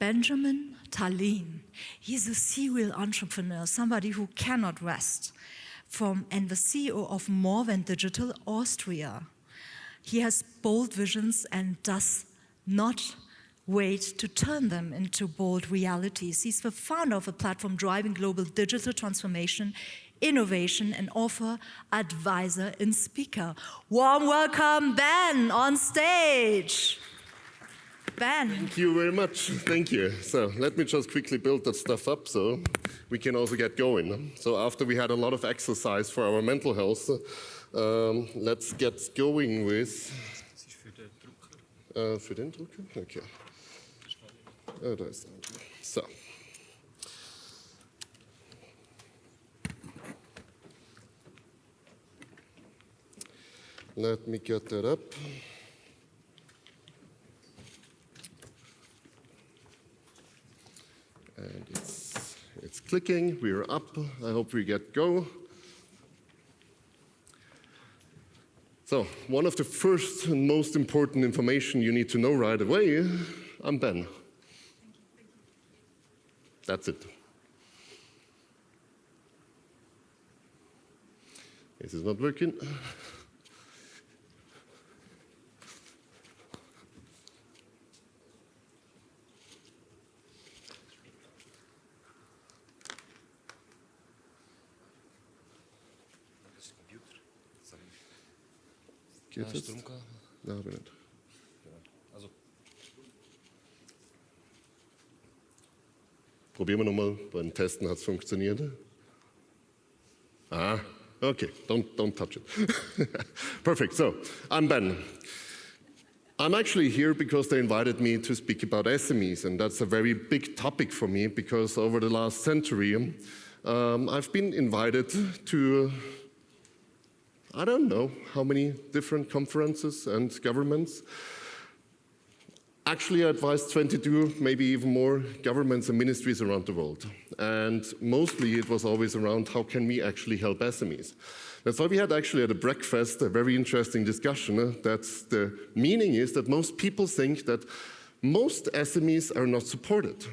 Benjamin Tallien. He's a serial entrepreneur, somebody who cannot rest, and the CEO of MoreThanDigital Austria. He has bold visions and does not wait to turn them into bold realities. He's the founder of a platform driving global digital transformation, innovation, and author, advisor, and speaker. Warm welcome, Ben, on stage. Ben. Thank you very much. Thank you. So let me just quickly build that stuff up so we can also get going. So after we had a lot of exercise for our mental health, let's get going with... Für den Drucker? Okay. Da ist er. So. Let me get that up. And it's clicking. We're up. I hope we get go. So, one of the first and most important information you need to know right away, I'm Ben. That's it. This is not working. Geht es? Na, aber nicht. Probieren wir nochmal. Beim Testen hat es funktioniert. Ah, okay. Don't touch it. Perfect. So, I'm Ben. I'm actually here because they invited me to speak about SMEs, and that's a very big topic for me because over the last century, I've been invited to I don't know how many different conferences and governments. Actually, I advised 22, maybe even more, governments and ministries around the world. And mostly it was always around how can we actually help SMEs. That's why we had actually at a breakfast a very interesting discussion. That's the meaning is that most people think that most SMEs are not supported.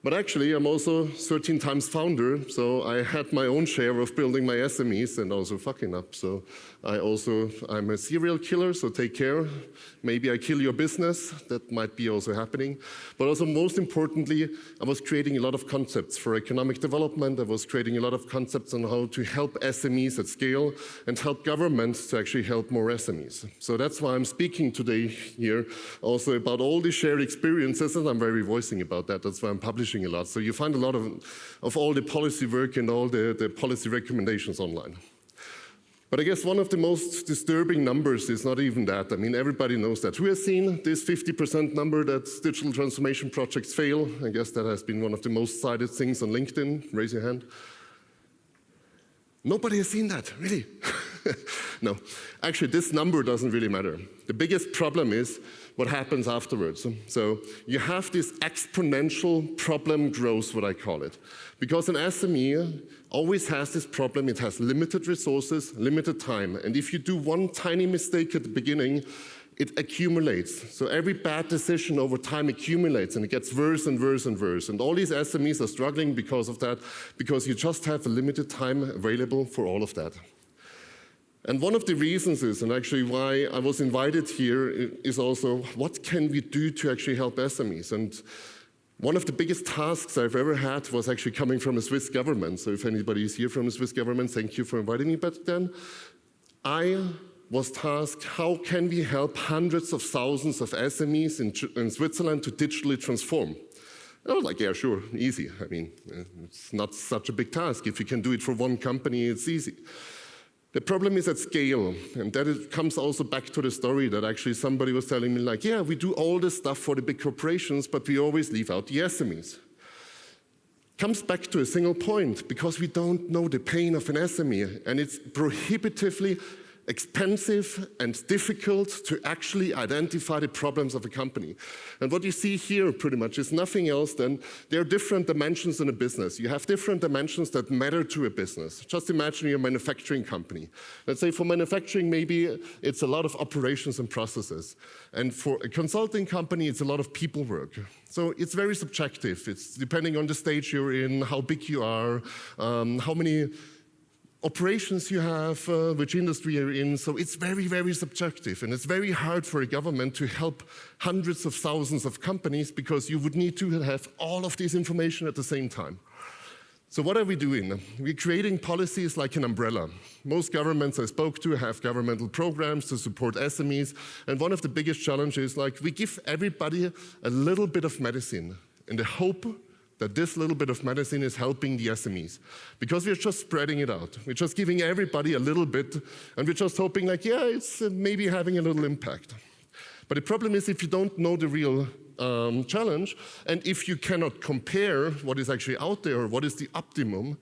But actually, I'm also 13 times founder, so I had my own share of building my SMEs and also fucking up. So I'm a serial killer, so take care. Maybe I kill your business, that might be also happening. But also most importantly, I was creating a lot of concepts for economic development. I was creating a lot of concepts on how to help SMEs at scale and help governments to actually help more SMEs. So that's why I'm speaking today here also about all the shared experiences, and I'm very voicing about that. That's why I'm publishing a lot. So you find a lot of all the policy work and all the policy recommendations online. But I guess one of the most disturbing numbers is not even that. I mean, everybody knows that. Who has seen this 50% number that digital transformation projects fail? I guess that has been one of the most cited things on LinkedIn. Raise your hand. Nobody has seen that, really? No. Actually, this number doesn't really matter. The biggest problem is what happens afterwards. So you have this exponential problem growth, what I call it. Because an SME always has this problem. It has limited resources, limited time. And if you do one tiny mistake at the beginning, it accumulates. So every bad decision over time accumulates, and it gets worse and worse and worse. And all these SMEs are struggling because of that, because you just have a limited time available for all of that. And one of the reasons is, and actually why I was invited here, is also what can we do to actually help SMEs? And one of the biggest tasks I've ever had was actually coming from a Swiss government. So if anybody is here from the Swiss government, thank you for inviting me back then. I was tasked, how can we help hundreds of thousands of SMEs in Switzerland to digitally transform? I was like, yeah, sure, easy. I mean, it's not such a big task. If you can do it for one company, it's easy. The problem is at scale, and that comes also back to the story that actually somebody was telling me, like, yeah, we do all this stuff for the big corporations, but we always leave out the SMEs. Comes back to a single point, because we don't know the pain of an SME, and it's prohibitively expensive and difficult to actually identify the problems of a company. And what you see here pretty much is nothing else than there are different dimensions in a business. You have different dimensions that matter to a business. Just imagine you're a manufacturing company. Let's say for manufacturing, maybe it's a lot of operations and processes. And for a consulting company, it's a lot of people work. So it's very subjective. It's depending on the stage you're in, how big you are, how many operations you have, which industry you're in. So it's very, very subjective. And it's very hard for a government to help hundreds of thousands of companies because you would need to have all of this information at the same time. So what are we doing? We're creating policies like an umbrella. Most governments I spoke to have governmental programs to support SMEs. And one of the biggest challenges is like we give everybody a little bit of medicine in the hope that this little bit of medicine is helping the SMEs. Because we're just spreading it out. We're just giving everybody a little bit, and we're just hoping like, yeah, it's maybe having a little impact. But the problem is if you don't know the real challenge, and if you cannot compare what is actually out there or what is the optimum,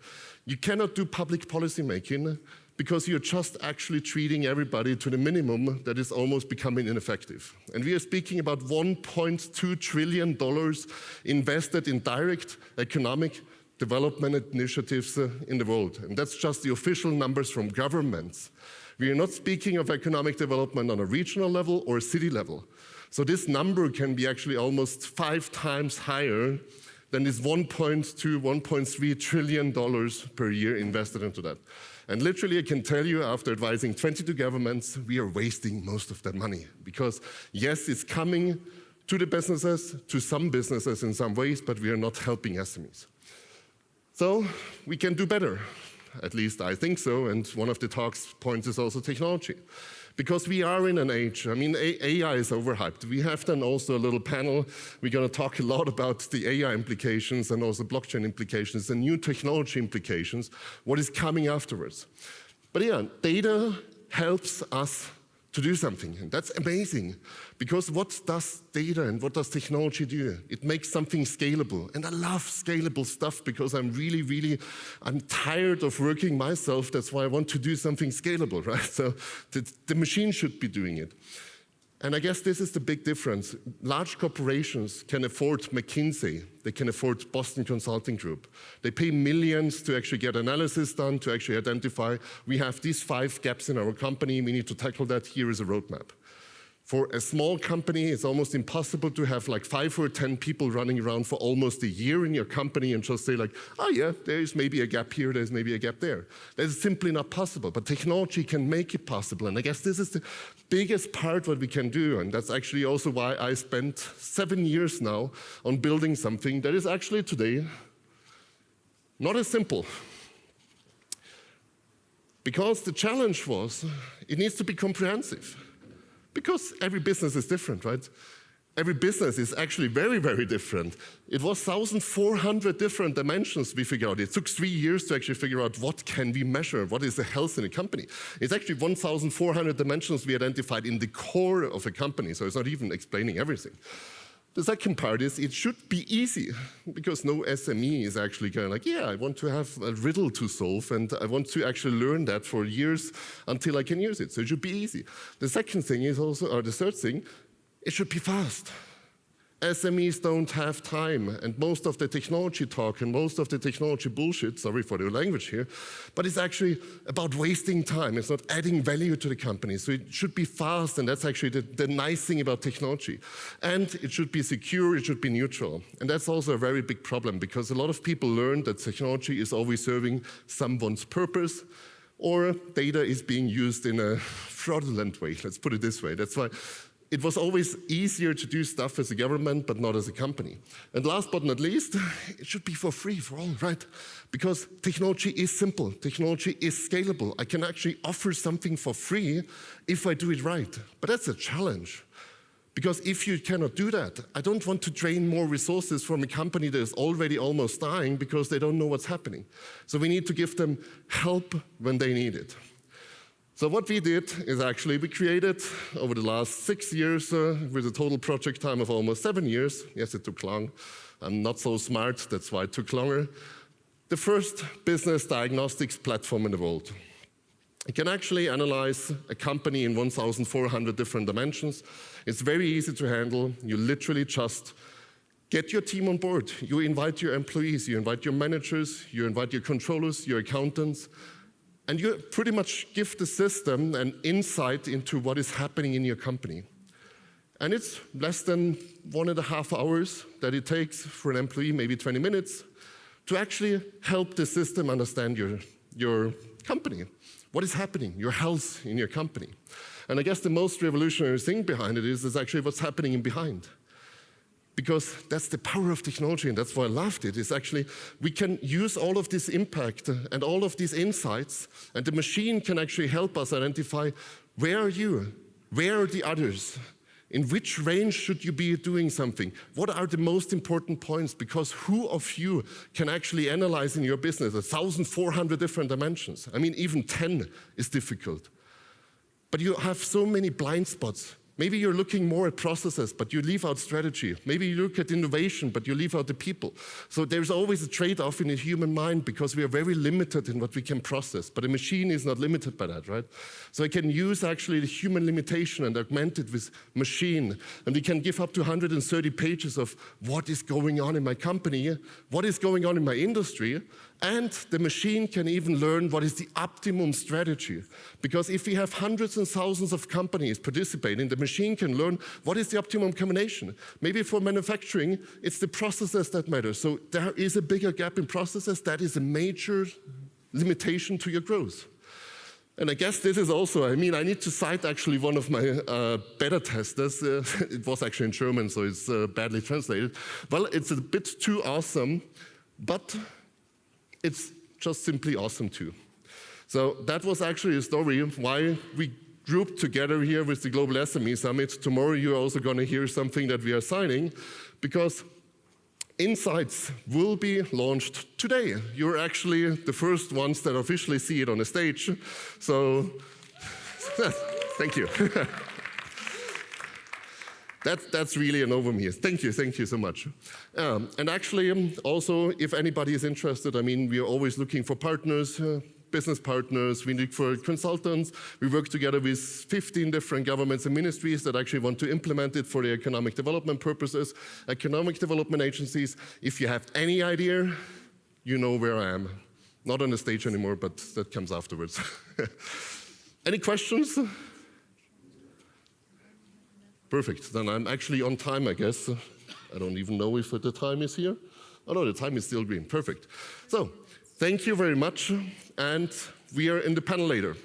you cannot do public policy making because you're just actually treating everybody to the minimum that is almost becoming ineffective. And we are speaking about $1.2 trillion invested in direct economic development initiatives in the world. And that's just the official numbers from governments. We are not speaking of economic development on a regional level or a city level. So this number can be actually almost 5 times higher than this $1.2, $1.3 trillion per year invested into that. And literally, I can tell you, after advising 22 governments, we are wasting most of that money. Because yes, it's coming to the businesses, to some businesses in some ways, but we are not helping SMEs. So we can do better. At least I think so. And one of the talks points is also technology. Because we are in an age, I mean, AI is overhyped. We have then also a little panel. We're going to talk a lot about the AI implications and also blockchain implications and new technology implications, what is coming afterwards. But yeah, data helps us to do something, and that's amazing. Because what does data and what does technology do? It makes something scalable, and I love scalable stuff because I'm tired of working myself. That's why I want to do something scalable, right? So the machine should be doing it. And I guess this is the big difference. Large corporations can afford McKinsey. They can afford Boston Consulting Group. They pay millions to actually get analysis done, to actually identify, we have these 5 gaps in our company, we need to tackle that, here is a roadmap. For a small company, it's almost impossible to have like 5 or 10 people running around for almost a year in your company and just say like, oh yeah, there's maybe a gap here, there's maybe a gap there. That is simply not possible, but technology can make it possible. And I guess this is the biggest part what we can do. And that's actually also why I spent 7 years now on building something that is actually today not as simple. Because the challenge was, it needs to be comprehensive. Because every business is different, right? Every business is actually very, very different. It was 1,400 different dimensions we figured out. It took 3 years to actually figure out what can we measure, what is the health in a company. It's actually 1,400 dimensions we identified in the core of a company, so it's not even explaining everything. The second part is it should be easy, because no SME is actually going like, yeah, I want to have a riddle to solve, and I want to actually learn that for years until I can use it. So it should be easy. The second thing is also, or the third thing, it should be fast. SMEs don't have time, and most of the technology talk and most of the technology bullshit, sorry for the language here, but it's actually about wasting time. It's not adding value to the company. So it should be fast, and that's actually the nice thing about technology. And it should be secure, it should be neutral. And that's also a very big problem, because a lot of people learn that technology is always serving someone's purpose, or data is being used in a fraudulent way, let's put it this way. That's why it was always easier to do stuff as a government, but not as a company. And last but not least, it should be for free for all, right? Because technology is simple, technology is scalable. I can actually offer something for free if I do it right. But that's a challenge. Because if you cannot do that, I don't want to drain more resources from a company that is already almost dying because they don't know what's happening. So we need to give them help when they need it. So what we did is actually we created over the last 6 years with a total project time of almost 7 years. Yes, it took long. I'm not so smart, that's why it took longer. The first business diagnostics platform in the world. It can actually analyze a company in 1,400 different dimensions. It's very easy to handle. You literally just get your team on board. You invite your employees, you invite your managers, you invite your controllers, your accountants, and you pretty much give the system an insight into what is happening in your company. And it's less than 1.5 hours that it takes for an employee, maybe 20 minutes, to actually help the system understand your company. What is happening, your health in your company. And I guess the most revolutionary thing behind it is actually what's happening in behind. Because that's the power of technology, and that's why I loved it, is actually we can use all of this impact and all of these insights, and the machine can actually help us identify where are you, where are the others, in which range should you be doing something, what are the most important points, because who of you can actually analyze in your business 1,400 different dimensions? I mean, even 10 is difficult. But you have so many blind spots. Maybe you're looking more at processes, but you leave out strategy. Maybe you look at innovation, but you leave out the people. So there's always a trade-off in the human mind because we are very limited in what we can process. But a machine is not limited by that, right? So I can use actually the human limitation and augment it with machine. And we can give up to 130 pages of what is going on in my company, what is going on in my industry, and the machine can even learn what is the optimum strategy. Because if we have hundreds and thousands of companies participating, the machine can learn what is the optimum combination. Maybe for manufacturing, it's the processes that matter. So there is a bigger gap in processes. That is a major limitation to your growth. And I guess this is also, I need to cite actually one of my beta testers. It was actually in German, so it's badly translated. Well, it's a bit too awesome, but it's just simply awesome too. So that was actually a story of why we grouped together here with the Global SME Summit. Tomorrow you're also going to hear something that we are signing, because Insights will be launched today. You're actually the first ones that officially see it on the stage. So thank you. That's really an overview. Thank you so much. And actually, also, if anybody is interested, we are always looking for partners, business partners, we look for consultants. We work together with 15 different governments and ministries that actually want to implement it for their economic development purposes, economic development agencies. If you have any idea, you know where I am. Not on the stage anymore, but that comes afterwards. Any questions? Perfect, then I'm actually on time, I guess. I don't even know if the time is here. Oh no, the time is still green, perfect. So, thank you very much, and we are in the panel later.